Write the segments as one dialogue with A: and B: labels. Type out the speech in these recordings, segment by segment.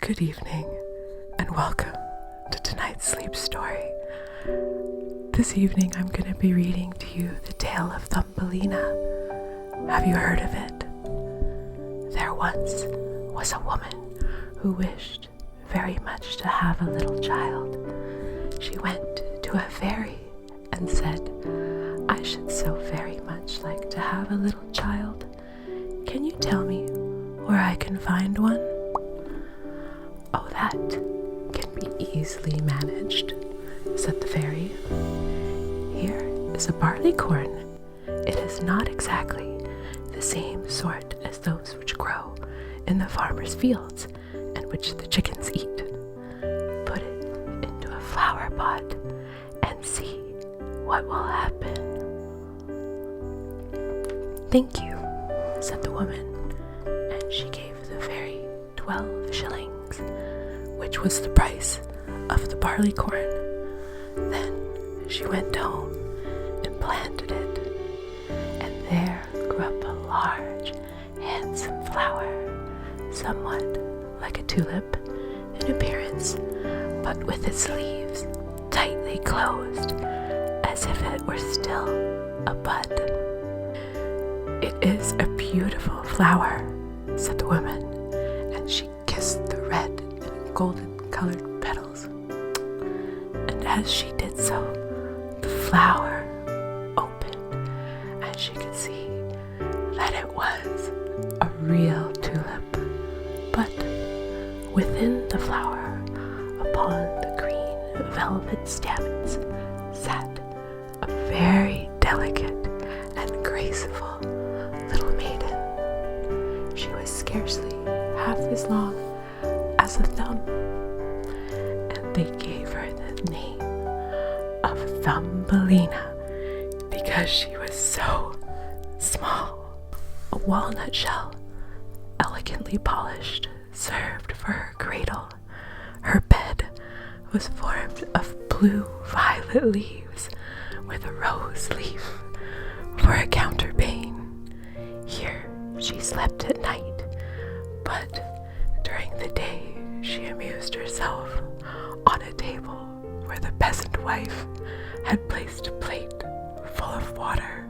A: Good evening, and welcome to tonight's sleep story. This evening I'm going to be reading to you the tale of Thumbelina. Have you heard of it? There once was a woman who wished very much to have a little child. She went to a fairy and said, "I should so very much like to have a little child. Can you tell me where I can find one?" "Oh, that can be easily managed," said the fairy. "Here is a barley corn. It is not exactly the same sort as those which grow in the farmer's fields and which the chickens eat. Put it into a flower pot and see what will happen." "Thank you," said the woman, and she gave the fairy 12 shillings, which was the price of the barley corn. Then she went home and planted it, and there grew up a large, handsome flower, somewhat like a tulip in appearance, but with its leaves tightly closed, as if it were still a bud. "It is a beautiful flower," said the woman, and she kissed the red and golden-colored petals. And as she did so, the flower opened, and she could see that it was a real tulip. But within the flower, upon the green velvet stamens, sat a very delicate and graceful little maiden. She was scarcely half as long as a thumb, and they gave her the name of Thumbelina because she was so small. A walnut shell, elegantly polished, served for her cradle. Her bed was formed of blue violet leaves with a rose leaf for a counterpane. Here she slept at night, but during the day she amused herself on a table where the peasant wife had placed a plate full of water.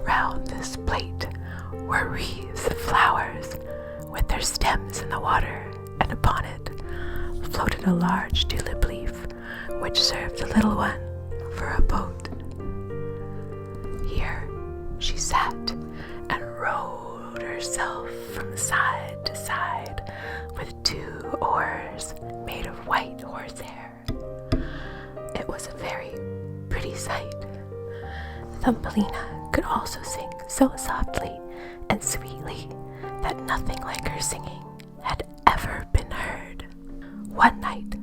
A: Round this plate were wreaths of flowers with their stems in the water, and upon it floated a large tulip leaf which served the little one for a boat. Here she sat and rowed herself from side to side with 2 oars made of white horsehair. It was a very pretty sight. Thumbelina could also sing so softly and sweetly that nothing like her singing had ever been heard. One night,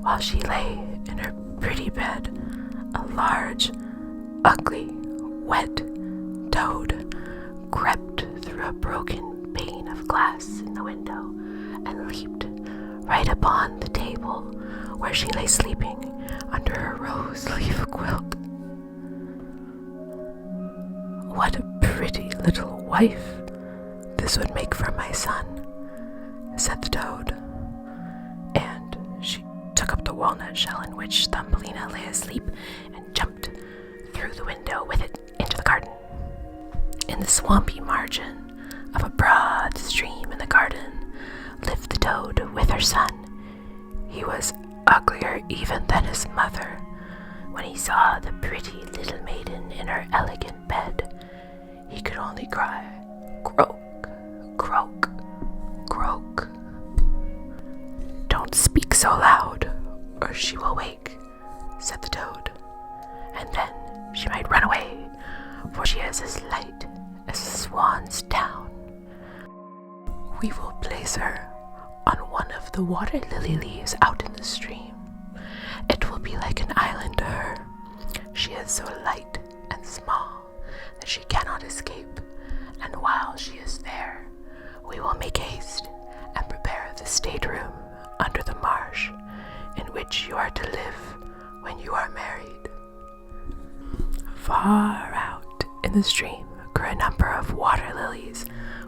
A: while she lay in her pretty bed, a large, ugly, wet toad crept through a broken pane of glass in the window and leaped right upon the table where she lay sleeping under her rose-leaf quilt. "What a pretty little wife this would make for my son," said the toad, and she took up the walnut shell in which Thumbelina lay asleep and jumped through the window with it into the garden. In the swampy margin of a broad stream in the garden lived the toad with her son. He was uglier even than his mother. When he saw the pretty little maiden in her elegant bed, he could only cry, "Croak, croak, croak." "Don't speak so loud, or she will wake," said the toad, "and then she might run away, for she is as light as a swan's down. We will place her on one of the water lily leaves out in the stream. It will be like an island to her. She is so light and small that she cannot escape, and while she is there, we will make haste and prepare the stateroom under the marsh in which you are to live when you are married." Far out in the stream grew a number of water lilies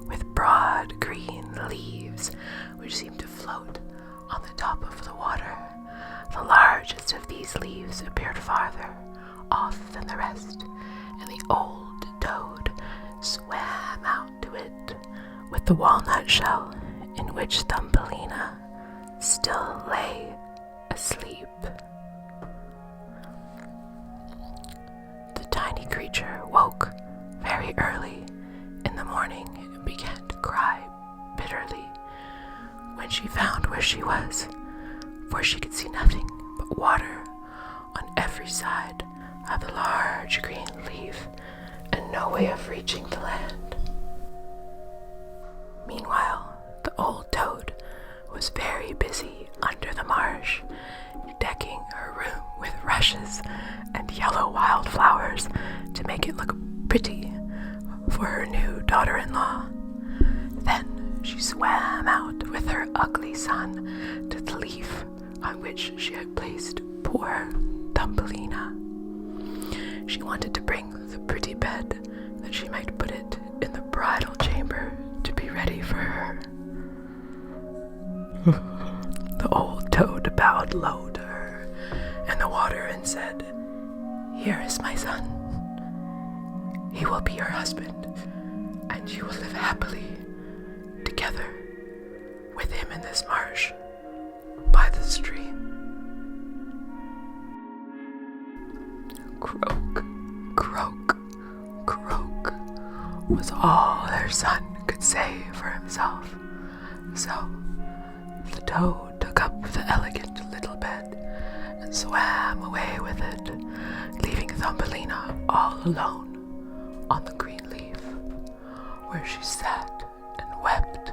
A: with broad green leaves float on the top of the water. The largest of these leaves appeared farther off than the rest, and the old toad swam out to it with the walnut shell in which Thumbelina still lay asleep. The tiny creature woke very early in the morning and began to cry bitterly when she found where she was, for she could see nothing but water on every side of the large green leaf and no way of reaching the land. Meanwhile, the old toad was very busy under the marsh, decking her room with rushes and yellow wildflowers to make it look pretty for her new daughter-in-law. Then she swam out with her ugly son to the leaf on which she had placed poor Thumbelina. She wanted to bring the pretty bed that she might put it in the bridal chamber to be ready for her. The old toad bowed low to her in the water and said, "Here is my son. He will be your husband, and you will live happily together with him in this marsh by the stream." Croak, croak, croak was all her son could say for himself. So the toad took up the elegant little bed and swam away with it, leaving Thumbelina all alone on the green leaf, where she sat and wept.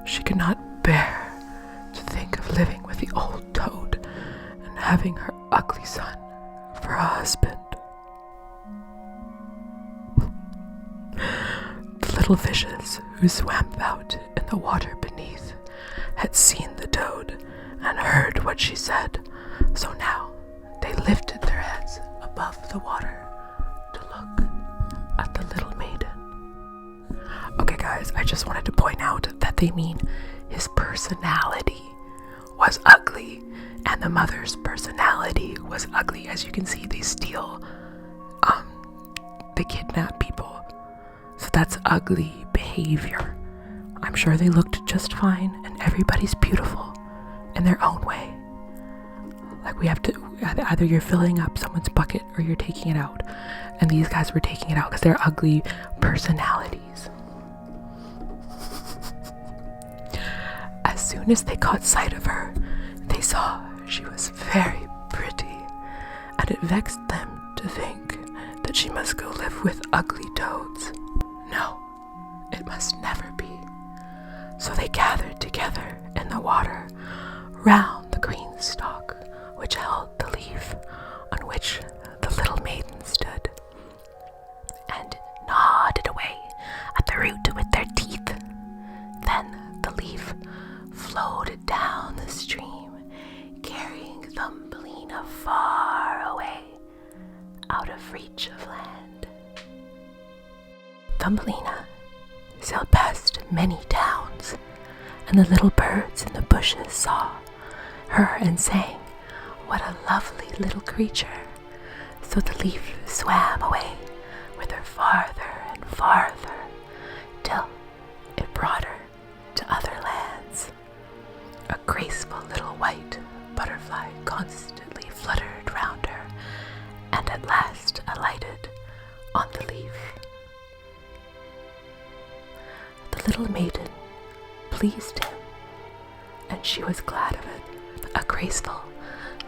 A: She could not bear to think of living with the old toad and having her ugly son for a husband. The little fishes who swam about in the water beneath had seen the toad and heard what she said, so now they lifted their heads above the water to look at the little maiden. Okay guys, I just wanted to point out that they mean his personality was ugly and the mother's personality was ugly. As you can see, they steal, they kidnap people. So that's ugly behavior. I'm sure they looked just fine and everybody's beautiful in their own way. Like we have to, either you're filling up someone's bucket or you're taking it out. And these guys were taking it out because they're ugly personalities. As soon as they caught sight of her, they saw she was very pretty, and it vexed them to think that she must go live with ugly toads. No, it must never be. So they gathered together in the water round the green stalk which held the leaf on which the little maiden stood, and gnawed it away at the root with their teeth. Then the leaf floated down the stream, carrying Thumbelina far away, out of reach of land. Thumbelina sailed past many towns, and the little birds in the bushes saw her and sang, "What a lovely little creature." So the leaf swam away with her farther and farther, till it brought her to other lands. A graceful little white butterfly constantly fluttered round her, and at last alighted on the leaf. The little maiden pleased him, and she was glad of it. A graceful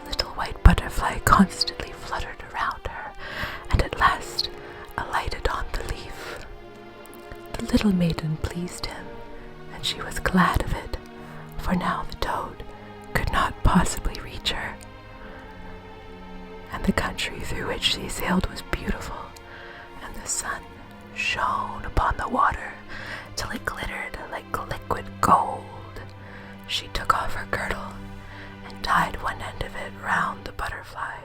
A: little white butterfly constantly fluttered around her, and at last alighted on the leaf. The little maiden pleased him, and she was glad of it, for now the toad could not possibly reach her. And the country through which she sailed was beautiful, and the sun shone upon the water till it glittered like liquid gold. She took off her girdle and tied one end of it round the butterfly,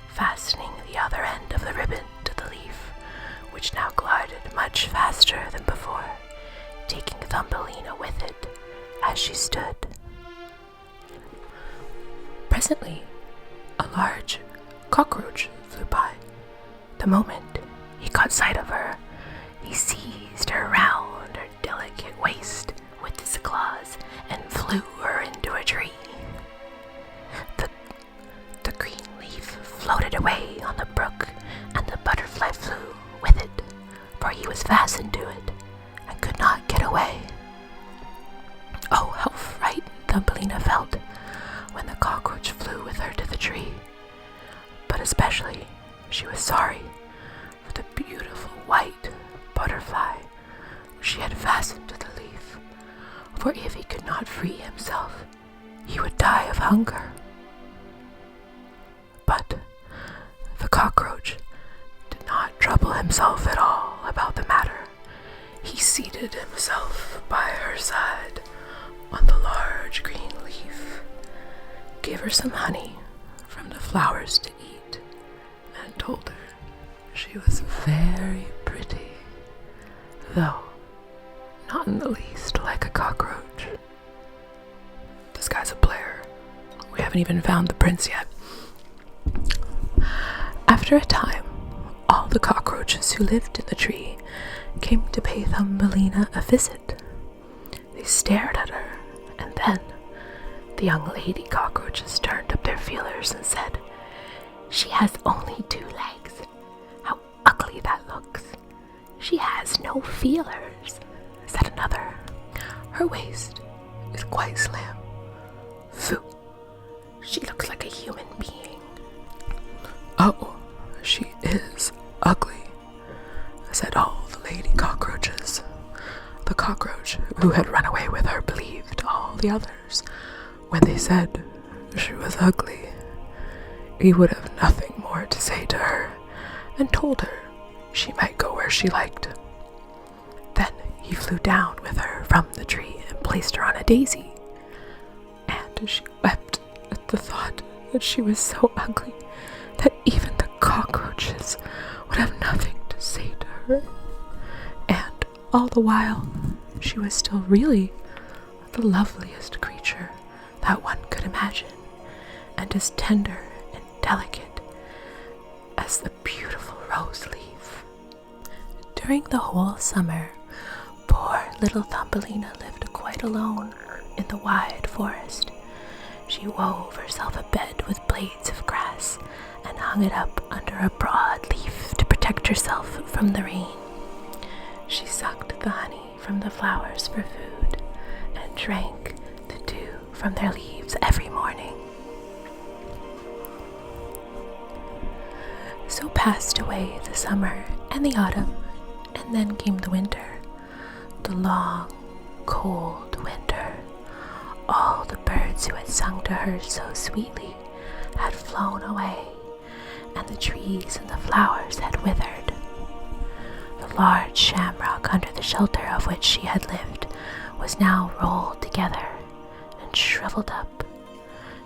A: fastening the other end of the ribbon to the leaf, which now glided much faster than before, taking Thumbelina with it as she stood. Presently, a large cockroach flew by. The moment he caught sight of her, he seized her round her delicate waist with his claws and flew her into a tree. The green leaf floated away on the brook, and the butterfly flew with it, for he was fastened to it and could not get away. Oh, how frightened Thumbelina felt when the cockroach flew with her to the tree. But especially she was sorry for the beautiful white butterfly she had fastened to the leaf, for if he could not free himself, he would die of hunger. But the cockroach did not trouble himself at all about the matter. He seated himself by her side on the large green leaf, gave her some honey from the flowers to eat, and told her she was very pretty, though not in the least like a cockroach. This guy's a player. We haven't even found the prince yet. After a time, all the cockroaches who lived in the tree came to pay Thumbelina a visit. They stared at her, and then the young lady cockroaches turned up their feelers and said, "She has only 2 legs. How ugly that looks." "She has no feelers," said another. "Her waist is quite slim. Phoo, she looks like a human being." "Oh, she is ugly," said all the lady cockroaches. The cockroach who had run away with her believed all the others when they said she was ugly. He would have nothing more to say to her, and told her she might go where she liked. Then he flew down with her from the tree and placed her on a daisy, and she wept at the thought that she was so ugly that even the cockroaches would have nothing to say to her. And all the while, she was still really the loveliest creature that one could imagine, and as tender and delicate as the beautiful rose leaf. During the whole summer, poor little Thumbelina lived quite alone in the wide forest. She wove herself a bed with blades of grass and hung it up under a broad leaf to protect herself from the rain. She sucked the honey from the flowers for food and drank the dew from their leaves every morning. So passed away the summer and the autumn, and then came the winter, the long, cold winter. All the birds who had sung to her so sweetly had flown away, and the trees and the flowers had withered. The large shamrock under the shelter of which she had lived was now rolled together and shriveled up.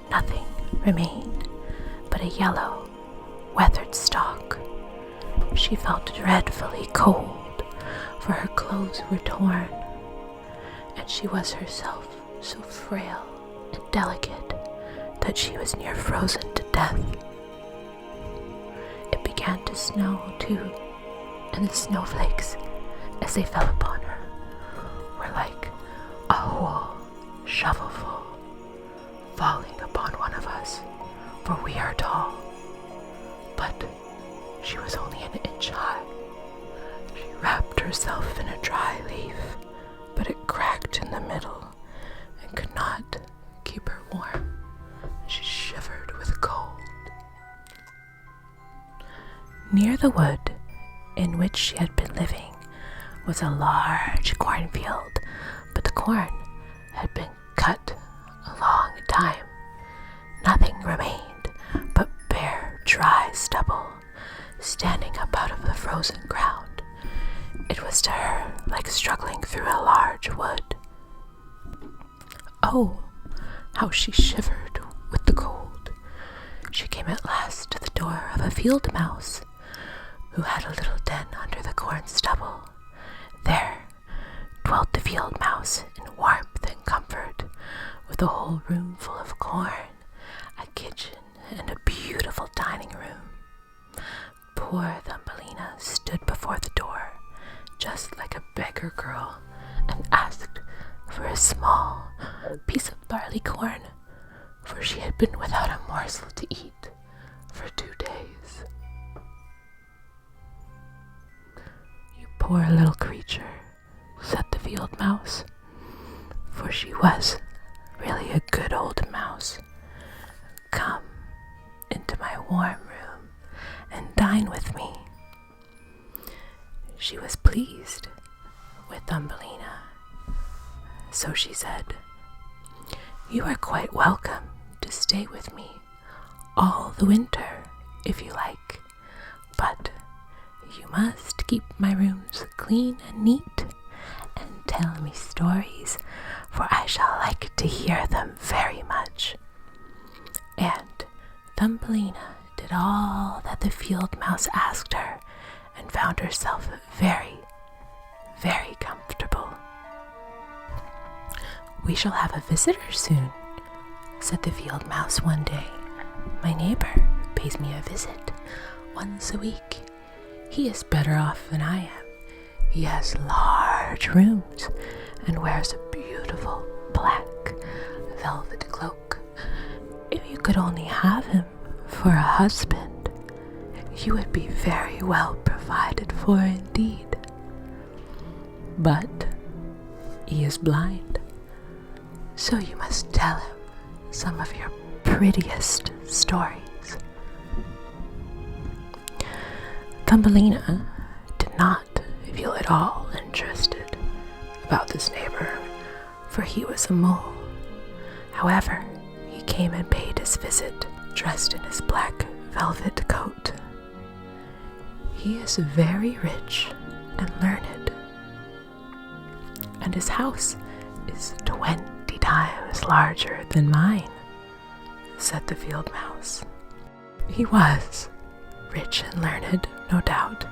A: Nothing remained but a yellow, weathered stalk. She felt dreadfully cold, for her clothes were torn, and she was herself so frail and delicate that she was near frozen to death. It began to snow, too, and the snowflakes, as they fell upon her, were like a whole shovelful falling upon one of us, for we are tall. But she was only an inch high. She wrapped herself in a dry leaf, but it cracked in the middle and could not keep her warm. She shivered with cold. Near the wood in which she had been living was a large cornfield, but the corn had been cut a long time. Nothing remained but bare, dry stubble standing up out of the frozen ground. It was to her like struggling through a large wood. Oh, how she shivered with the cold. She came at last to the door of a field mouse who had a little den under the corn stubble. There dwelt the field mouse in warmth and comfort. with a whole room full of corn, a kitchen, and a beautiful dining room. Poor Thumbelina stood before the door, just like a beggar girl, and asked for a small piece of barley corn, for she had been without a morsel to eat for 2 days. "You poor little creature," said the field mouse, for she was really a good old mouse. "Come into my warm room and dine with me." She was pleased with Thumbelina, so she said, "You are quite welcome to stay with me all the winter if you like, but you must keep my rooms clean and neat, and tell me stories, for I shall like to hear them very much." And Thumbelina did all that the field mouse asked her, and found herself very, very comfortable. "We shall have a visitor soon," said the field mouse one day. "My neighbor pays me a visit once a week. He is better off than I am. He has large rooms and wears a beautiful black velvet cloak. If you could only have him for a husband, you would be very well provided for indeed. But he is blind, so you must tell him some of your prettiest stories." Thumbelina did not feel at all interested about this neighbor, for he was a mole. However, he came and paid his visit, dressed in his black velvet coat. He is very rich and learned, and his house is 20 times larger than mine, said the field mouse. He was rich and learned, no doubt,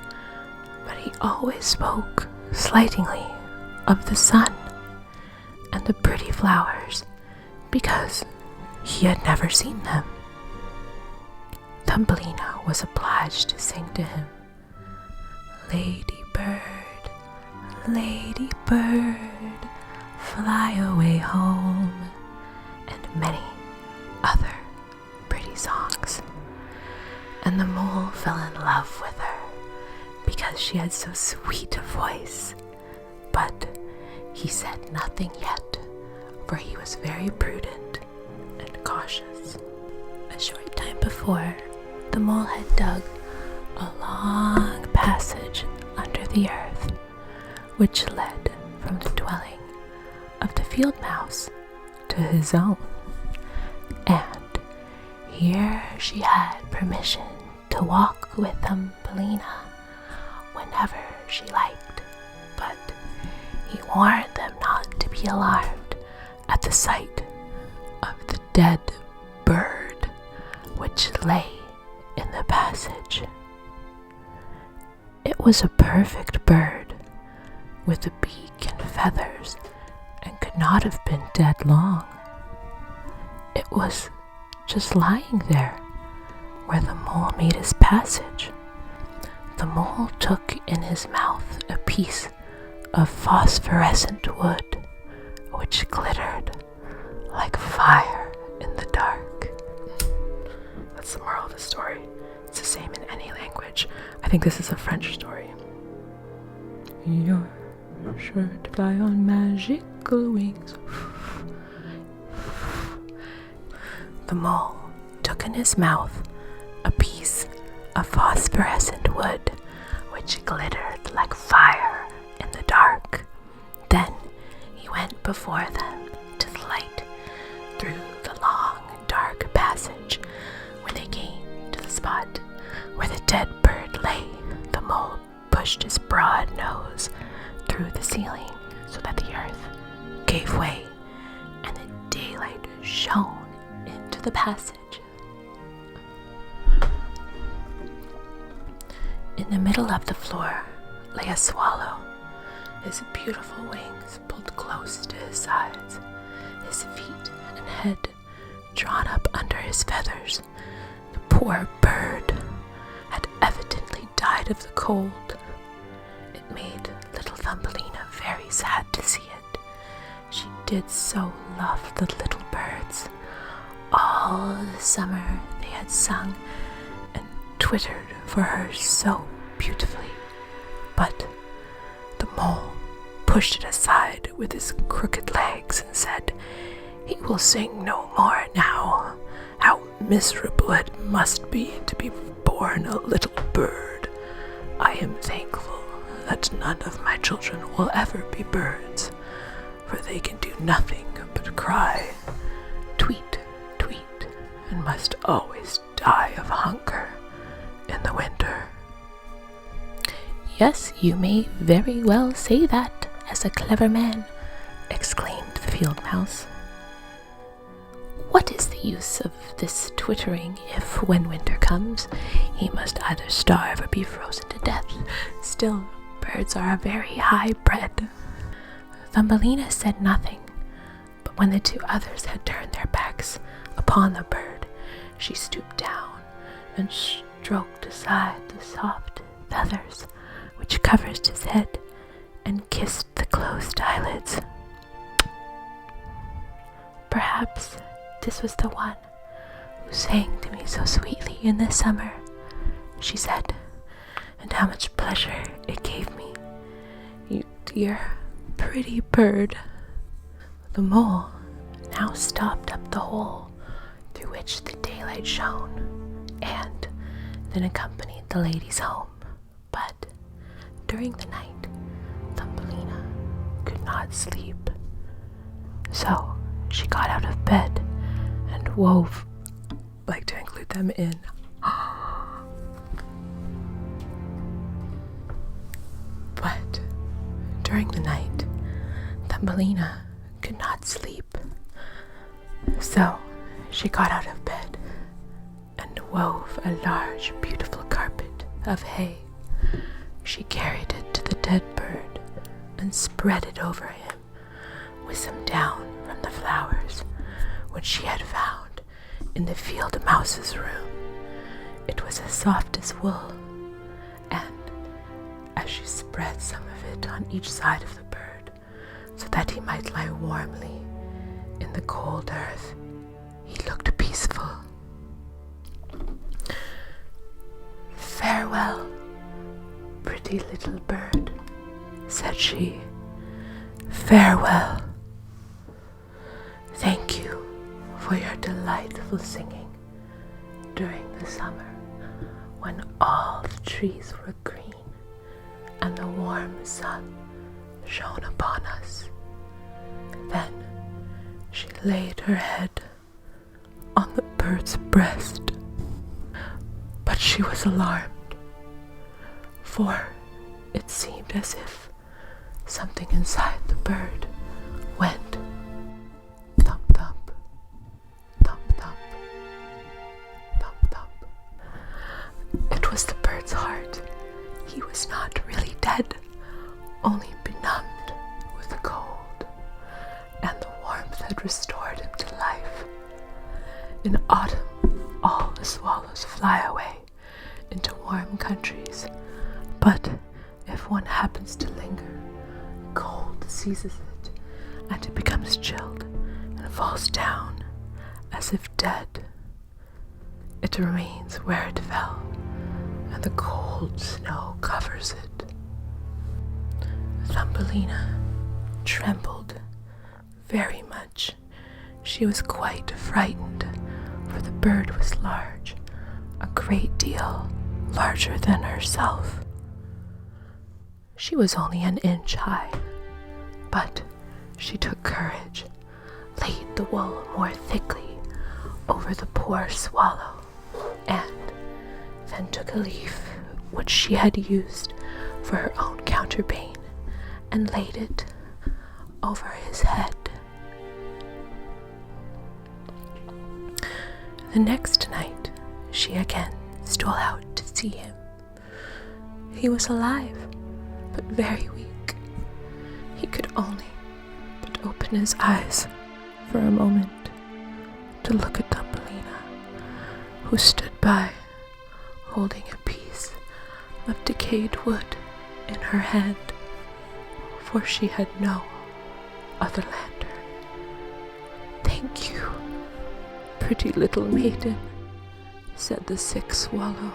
A: but he always spoke slightingly of the sun and the pretty flowers because he had never seen them. Thumbelina was obliged to sing to him, Lady bird, fly away home," and many other pretty songs. And the mole fell in love with her because she had so sweet a voice. But he said nothing yet, for he was very prudent and cautious. A short time before, the mole had dug a long passage under the earth, which led from the dwelling of the field mouse to his own. And here she had permission to walk with Thumbelina whenever she liked, but he warned them not to be alarmed at the sight of the dead bird which lay in the passage. It was a perfect bird with a beak and feathers, and could not have been dead long. It was just lying there where the mole made his passage. The mole took in his mouth a piece of phosphorescent wood which glittered like fire in the dark. That's the moral of the story. It's the same in any language. I think this is a French story. You're sure to fly on magical wings. The mole took in his mouth a piece of phosphorescent wood which glittered like fire in the dark. Then he went before them to the light through the long dark passage. When they came to the spot where the dead bird lay, the mole pushed his broad nose through the ceiling so that the earth gave way and the daylight shone into the passage. In the middle of the floor lay a swallow, his beautiful wings pulled close to his sides, his feet head drawn up under his feathers. The poor bird had evidently died of the cold. It made little Thumbelina very sad to see it. She did so love the little birds. All the summer they had sung and twittered for her so beautifully, but the mole pushed it aside with his crooked legs and said, "He will sing no more now. How miserable it must be to be born a little bird. I am thankful that none of my children will ever be birds, for they can do nothing but cry, tweet, tweet, and must always die of hunger in the winter." "Yes, you may very well say that, as a clever man," exclaimed the field mouse. "What is the use of this twittering if, when winter comes, he must either starve or be frozen to death? Still, birds are very high bred." Thumbelina said nothing, but when the two others had turned their backs upon the bird, she stooped down and stroked aside the soft feathers which covered his head and kissed the closed eyelids. "Perhaps this was the one who sang to me so sweetly in the summer," she said, "and how much pleasure it gave me. You dear, pretty bird." The mole now stopped up the hole through which the daylight shone, and then accompanied the ladies home. But during the night, Thumbelina could not sleep, so she got out of bed and wove, like to include them in. But during the night, Thumbelina could not sleep, so she got out of bed and wove a large, beautiful carpet of hay. She carried it to the dead bird and spread it over him with some down from the flowers which she had found in the field mouse's room. It was as soft as wool, and as she spread some of it on each side of the bird so that he might lie warmly in the cold earth, he looked peaceful. "Farewell, pretty little bird," said she. "Farewell. Thank you for your delightful singing during the summer when all the trees were green and the warm sun shone upon us." Then she laid her head on the bird's breast, but she was alarmed, for it seemed as if something inside the bird went thump thump, thump thump, thump thump. It was the bird's heart. He was not really dead, only benumbed with the cold, and the warmth had restored him to life. In autumn, all the swallows fly away into warm countries, but if one happens to linger, cold seizes it, and it becomes chilled and falls down as if dead. It remains where it fell, and the cold snow covers it. Thumbelina trembled very much. She was quite frightened, for the bird was large, a great deal larger than herself. She was only an inch high, but she took courage, laid the wool more thickly over the poor swallow, and then took a leaf which she had used for her own counterpane and laid it over his head. The next night she again stole out to see him. He was alive, but very weak. He could only but open his eyes for a moment to look at Thumbelina, who stood by, holding a piece of decayed wood in her hand, for she had no other lantern. "Thank you, pretty little maiden," said the sick swallow.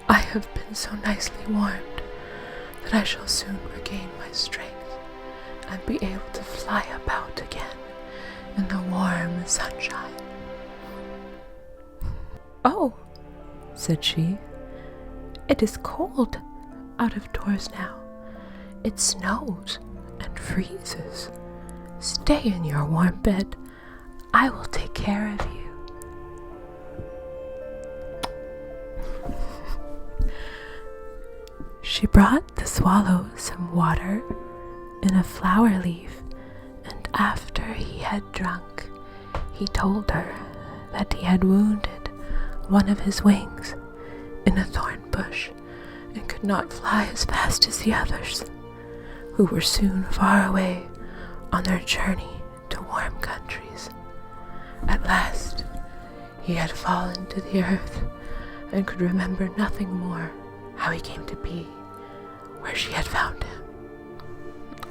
A: "I have been so nicely warmed that I shall soon regain my strength and be able to fly about again in the warm sunshine." "Oh," said she, "it is cold out of doors now. It snows and freezes. Stay in your warm bed. I will take care of you." She brought the swallow some water in a flower leaf, and after he had drunk, he told her that he had wounded one of his wings in a thorn bush and could not fly as fast as the others, who were soon far away on their journey to warm countries. At last, he had fallen to the earth and could remember nothing more how he came to be where she had found him.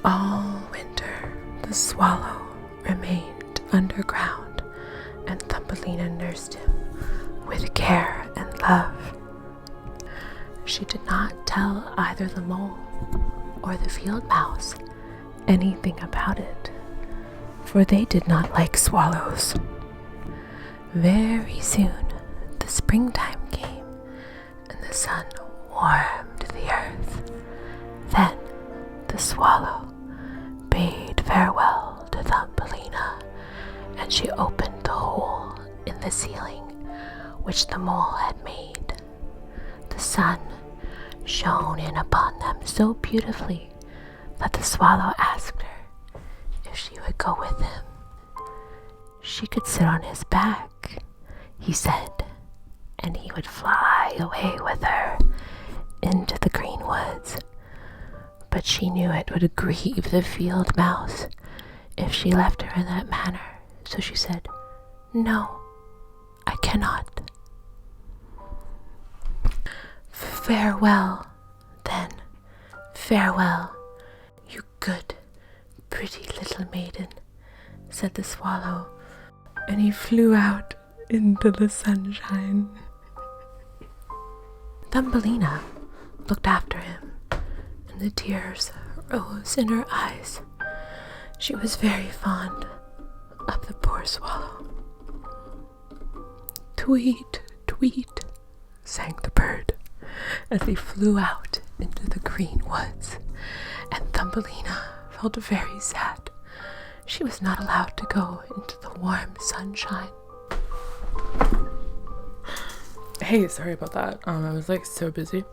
A: All winter, the swallow remained underground, and Thumbelina nursed him with care and love. She did not tell either the mole or the field mouse anything about it, for they did not like swallows. Very soon, the springtime came, and the sun warmed the earth. Then the swallow bade farewell to Thumbelina, and she opened the hole in the ceiling which the mole had made. The sun shone in upon them so beautifully that the swallow asked her if she would go with him. She could sit on his back, he said, and he would fly away with her into the green woods. But she knew it would grieve the field mouse if she left her in that manner, so she said, "No, I cannot." "Farewell, then, farewell, you good, pretty little maiden," said the swallow, and he flew out into the sunshine. Thumbelina looked after him, and the tears rose in her eyes. She was very fond of the poor swallow. "Tweet, tweet," sang the bird as he flew out into the green woods, and Thumbelina felt very sad. She was not allowed to go into the warm sunshine. Hey, sorry about that. I was so busy.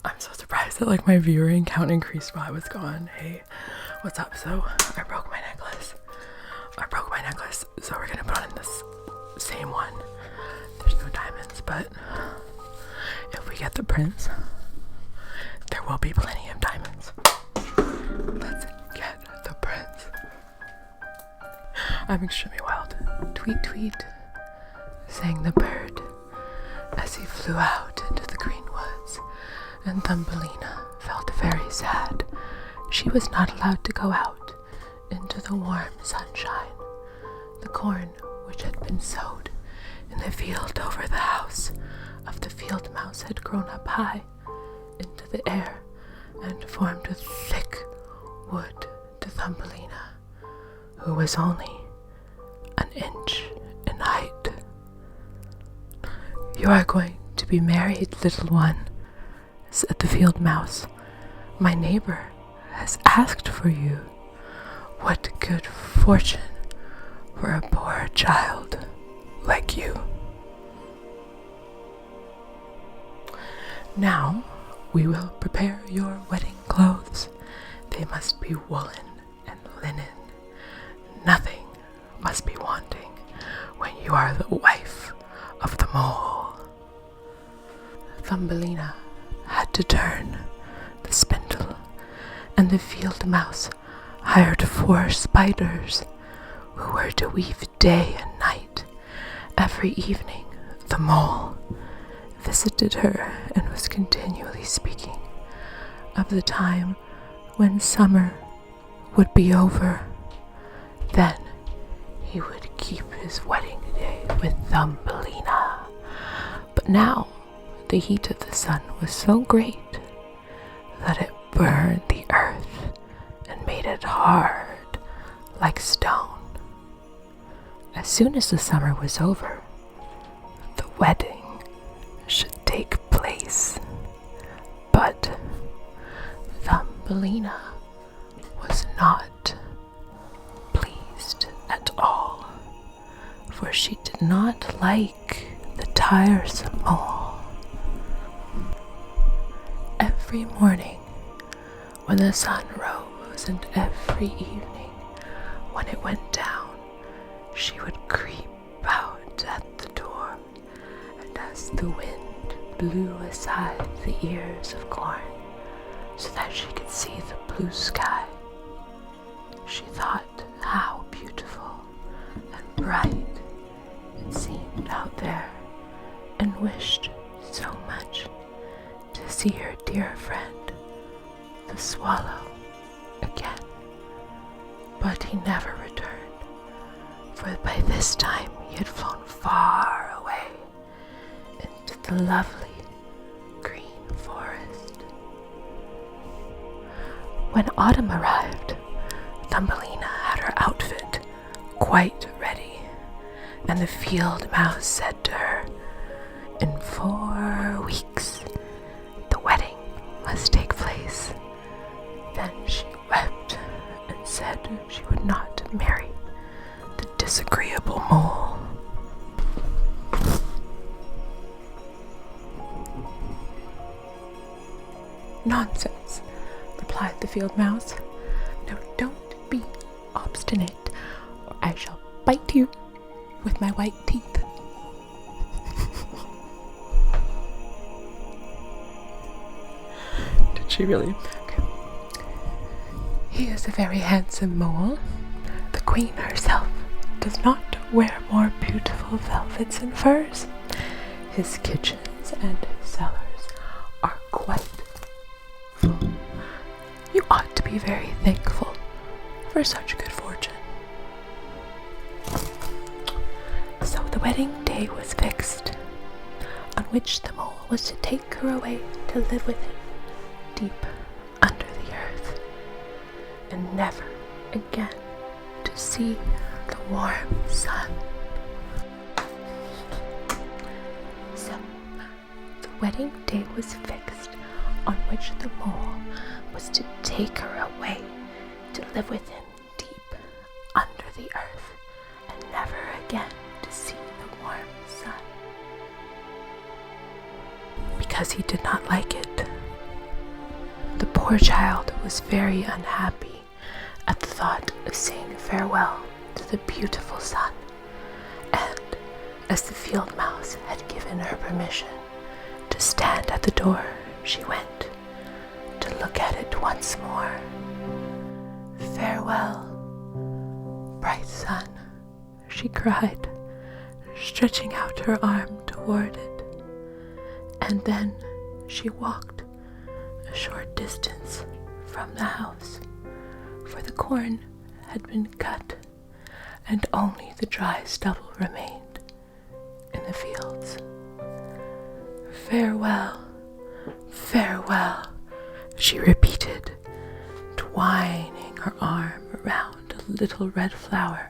A: I'm so surprised that my viewing count increased while I was gone. Hey, what's up? So I broke my necklace, so we're gonna put on this same one. There's no diamonds, but if we get the prince, there will be plenty of diamonds. Let's get the prince. I'm extremely wild. Tweet, tweet, sang the bird as he flew out into the green woods, and Thumbelina felt very sad. She was not allowed to go out into the warm sunshine. The corn, which had been sowed in the field over the house of the field mouse, had grown up high into the air and formed a thick wood to Thumbelina, who was only an inch in height. "You are going to be married, little one," said the field mouse. "My neighbor has asked for you. What good fortune for a poor child like you." "Now we will prepare your wedding clothes. They must be woolen and linen. Nothing must be wanting when you are the wife of the mole." Thumbelina had to turn the spindle, and the field mouse hired 4 spiders who were to weave day and night. Every evening, the mole visited her and was continually speaking of the time when summer would be over. Then he would keep his wedding day with Thumbelina. But now the heat of the sun was so great that it burned the earth and made it hard like stone. As soon as the summer was over, the wedding should take place. But Thumbelina was not pleased at all, for she did not like the tiresome mole. Every morning when the sun rose and every evening when it went down, she would creep out at the door, and as the wind blew aside the ears of corn so that she could see the blue sky, she thought how beautiful and bright it seemed out there, and wished so much to see her dear friend, the swallow, again. But he never returned, for by this time he had flown far away into the lovely green forest. When autumn arrived, Thumbelina had her outfit quite ready, and the field mouse said to her, "In 4 weeks, the wedding must take place." Then she wept and said she would not marry the disagreeable mole. "Nonsense," replied the field mouse. "Now don't be obstinate, or I shall bite you with my white teeth." Did she really? Okay. "He is a very handsome mole. The queen herself does not wear more beautiful velvets and furs. His kitchens and his cellars are quite full. You ought to be very thankful for such good fortune." So the wedding day was fixed, on which the mole was to take her away to live with him deep under the earth, and never again to see the warm sun. So the wedding day was fixed, on which the mole was to take her away to live with him deep under the earth, and never again to see the warm sun, because he did not like it. The poor child was very unhappy at the thought of saying farewell to the beautiful sun, and as the field mouse had given her permission to stand at the door, she went to look at it once more. "Farewell, bright sun," she cried, stretching out her arm toward it. And then she walked a short distance from the house, for the corn had been cut, and only the dry stubble remained in the fields. "Farewell, farewell," she repeated, twining her arm around a little red flower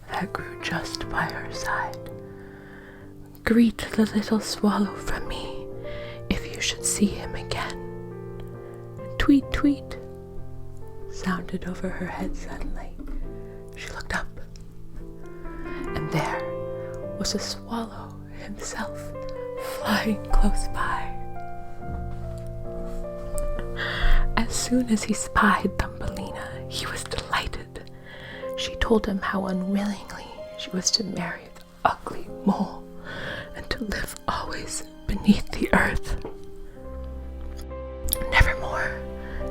A: that grew just by her side. "Greet the little swallow from me if you should see him again." "Tweet, tweet," sounded over her head suddenly. She looked up, and there was a swallow himself flying close by. As soon as he spied Thumbelina, he was delighted. She told him how unwillingly she was to marry the ugly mole and to live always beneath the earth, nevermore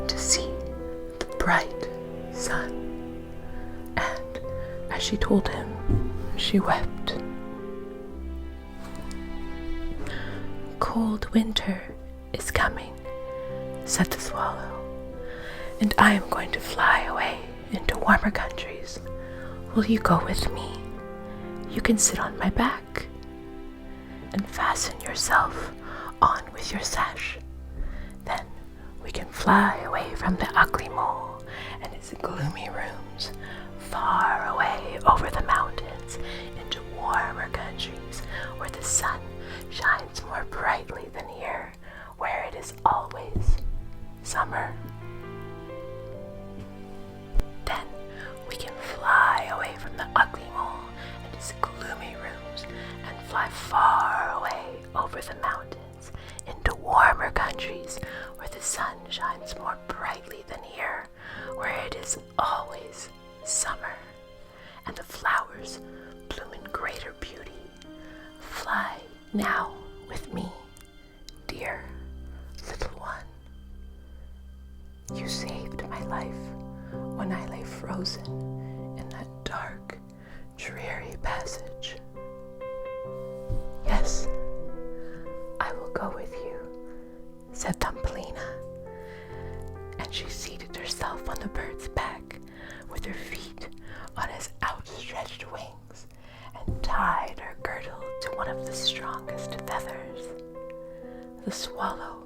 A: to see the bright sun. And as she told him, she wept. "Cold winter is coming," said the swallow, "and I am going to fly away into warmer countries. Will you go with me? You can sit on my back and fasten yourself on with your sash. Then we can fly away from the ugly mole and its gloomy rooms, far away over the mountains into warmer countries where the sun shines more brightly than here, where it is always summer. Then we can fly away from the ugly mole and its gloomy rooms and fly far away over the mountains into warmer countries where the sun shines more brightly than here, where it is always summer, and the flowers bloom in greater beauty. Fly now with me, dear little one. You saved my life when I lay frozen in that dark, dreary passage. Yes, I will go with you," said Thumbelina, and she seated herself on the bird's back with her feet on his outstretched wings and tied her girdle to one of the strongest feathers. The swallow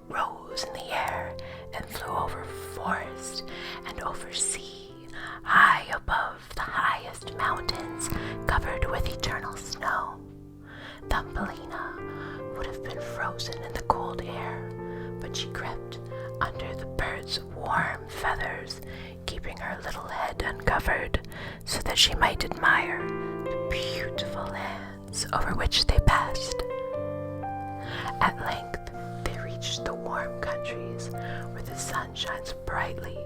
A: rose in the air and flew over forest and over sea, high above the highest mountains covered with eternal snow. Thumbelina would have been frozen in the cold air, but she crept under the bird's warm feathers, keeping her little head uncovered so that she might admire the beautiful lands over which they passed. At length they reached the warm countries where the sun shines brightly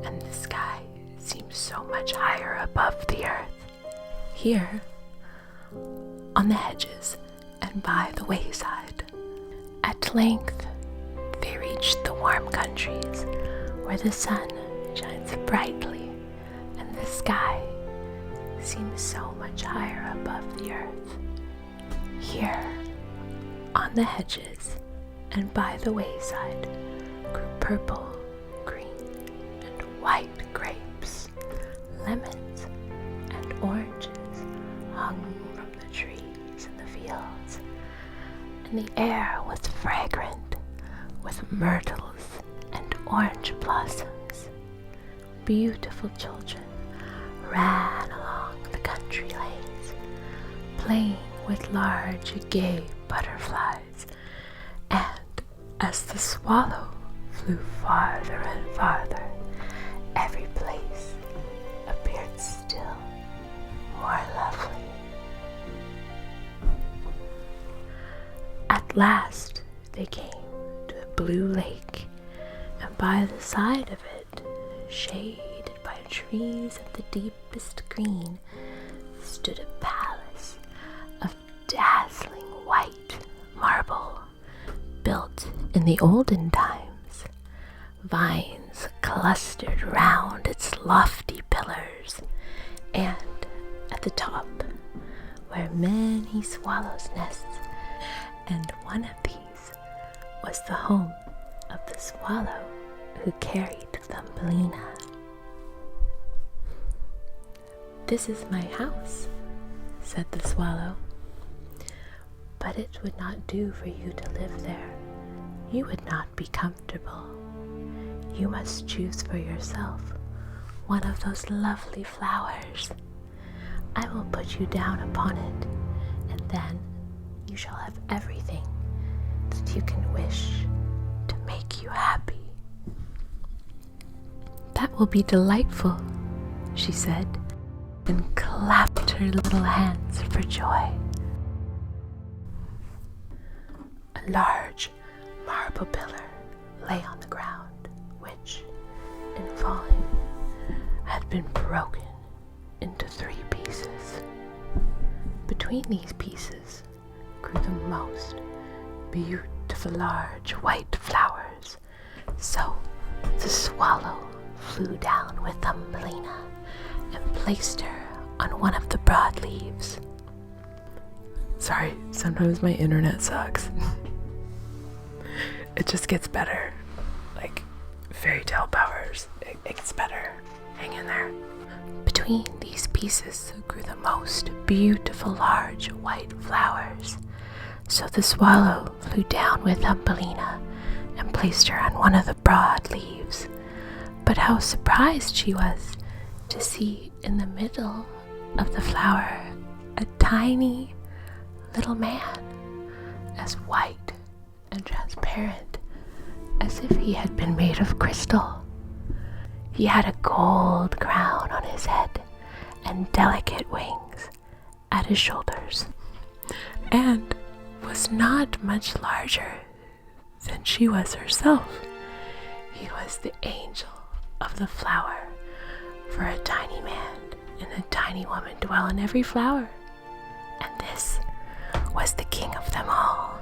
A: and the sky seems so much higher above the earth. Here, on the hedges and by the wayside, at length they reached the warm countries where the sun shines brightly and the sky seems so much higher above the earth. Here, on the hedges and by the wayside, grew purple, green, and white grapes, lemons, and oranges hung from the trees in the fields, and the air was fragrant with myrtles and orange blossoms. Beautiful children ran along the country lanes, playing with large gay butterflies, and as the swallow flew farther and farther, every place appeared still more lovely. At last they came to a blue lake, and by the side of it, shaded by trees of the deepest green, stood a palace of dazzling white marble, built in the olden times. Vines clustered round its lofty pillars, and at the top were many swallows' nests, and one of these was the home of the swallow who carried Thumbelina. "This is my house," said the swallow, "but it would not do for you to live there. You would not be comfortable. You must choose for yourself one of those lovely flowers. I will put you down upon it, and then you shall have everything that you can wish to make you happy." "That will be delightful," she said, and clapped her little hands for joy. A large marble pillar lay on the ground, which, in falling, had been broken into 3 pieces. Between these pieces grew the most beautiful large white flowers. So the swallow flew down with Thumbelina and placed her on one of the broad leaves. Sorry, sometimes my internet sucks. It just gets better. Like fairy tale powers, it gets better. Hang in there. Between these pieces grew the most beautiful large white flowers. So the swallow flew down with Thumbelina and placed her on one of the broad leaves. But how surprised she was to see in the middle of the flower a tiny little man, as white and transparent as if he had been made of crystal. He had a gold crown on his head and delicate wings at his shoulders, and was not much larger than she was herself. He was the angel of the flower, for a tiny man and a tiny woman dwell in every flower, and this was the king of them all.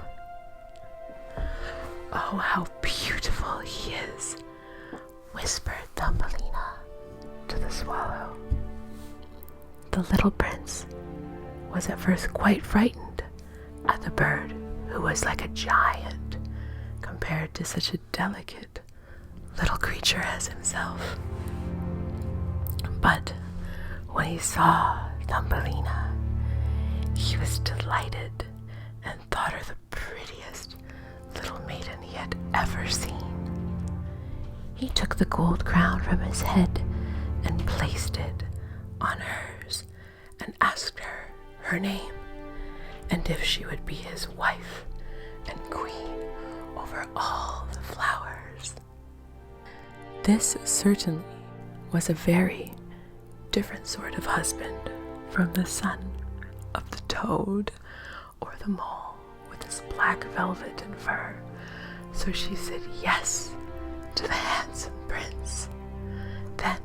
A: Oh, how beautiful he is, whispered Thumbelina to the swallow. The little prince was at first quite frightened at the bird, who was like a giant compared to such a delicate little creature as himself. But when he saw Thumbelina, he was delighted and thought her the prettiest little maiden he had ever seen. He took the gold crown from his head and placed it on hers and asked her name and if she would be his wife and queen over all the flowers. This certainly was a very different sort of husband from the son of the toad or the mole with his black velvet and fur. So she said yes to the handsome prince. Then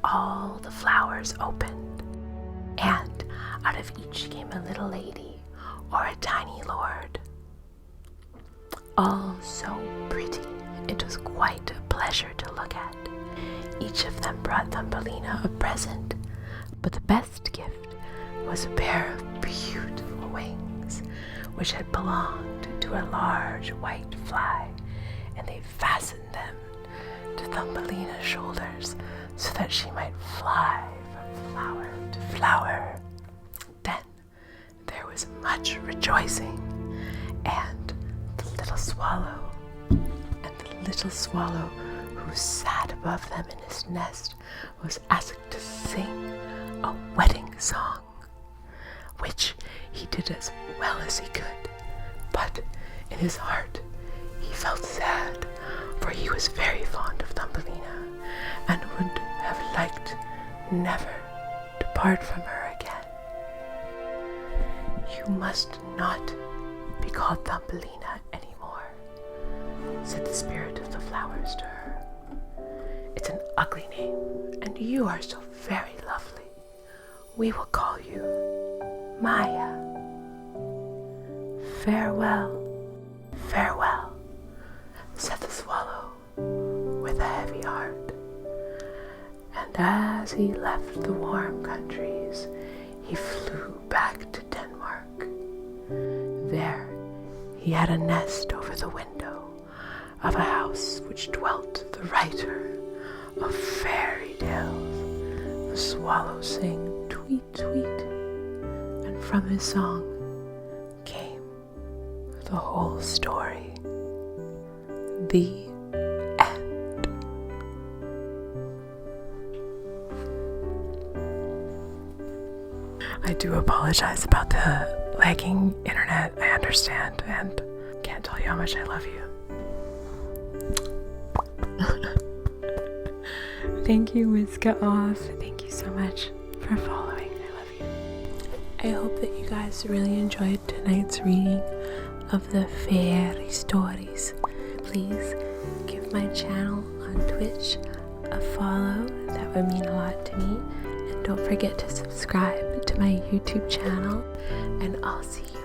A: all the flowers opened, and out of each came a little lady or a tiny lord, all so pretty it was quite a pleasure to look at. Each of them brought Thumbelina a present, but the best gift was a pair of beautiful wings which had belonged to a large white fly, and they fastened them to Thumbelina's shoulders so that she might fly from flower to flower. Then there was much rejoicing, and the little swallow who sat above them in his nest was asked to sing a wedding song, which he did as well as he could. But in his heart he felt sad, for he was very fond of Thumbelina and would have liked never to part from her again. "You must not be called Thumbelina anymore," said the spirit of the flowers to her. "It's an ugly name, and you are so very lovely. We will call you Maya. Farewell, farewell," said the swallow with a heavy heart. And as he left the warm countries, he flew back to Denmark. There he had a nest over the window of a house which dwelt the writer of fairy tales. The swallow sang tweet, tweet, and from his song came the whole story. The end. I do apologize about the lagging internet. I understand, and can't tell you how much I love you. Thank you, Whiska Off. Thank you so much for following. I love you. I hope that you guys really enjoyed tonight's reading of the fairy stories. Please give my channel on Twitch a follow. That would mean a lot to me. And don't forget to subscribe to my YouTube channel. And I'll see you